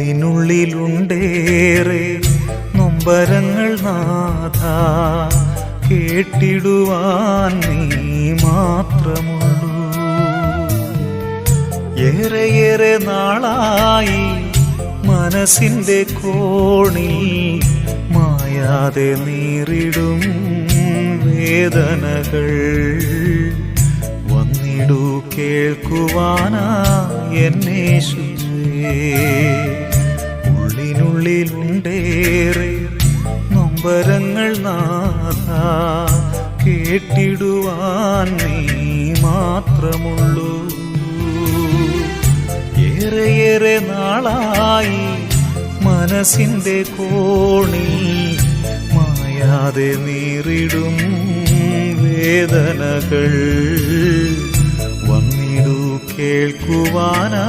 ഉള്ളിനുള്ളിലുണ്ടേറെ നൊമ്പരങ്ങൾ നാഥ, കേട്ടിടുവാൻ നീ മാത്രമുള്ളൂ. ഏറെയേറെ നാളായി മനസ്സിന്റെ കോണിൽ മായാതെ നീറിടും വേദനകൾ. വന്നിടൂ കേൾക്കുവാനാ എന്നേശുവേ. ഉള്ളിനുള്ളിലുണ്ടേറെ നൊമ്പരങ്ങൾ നാഥ, കേട്ടിടുവാൻ നീ മാത്രമുള്ളൂ. ഏറെയേറെ നാളായി മനസ്സിന്റെ കോണിൽ മായാതെ നീറിടും വേദനകൾ. വന്നിടൂ കേൾക്കുവാനാ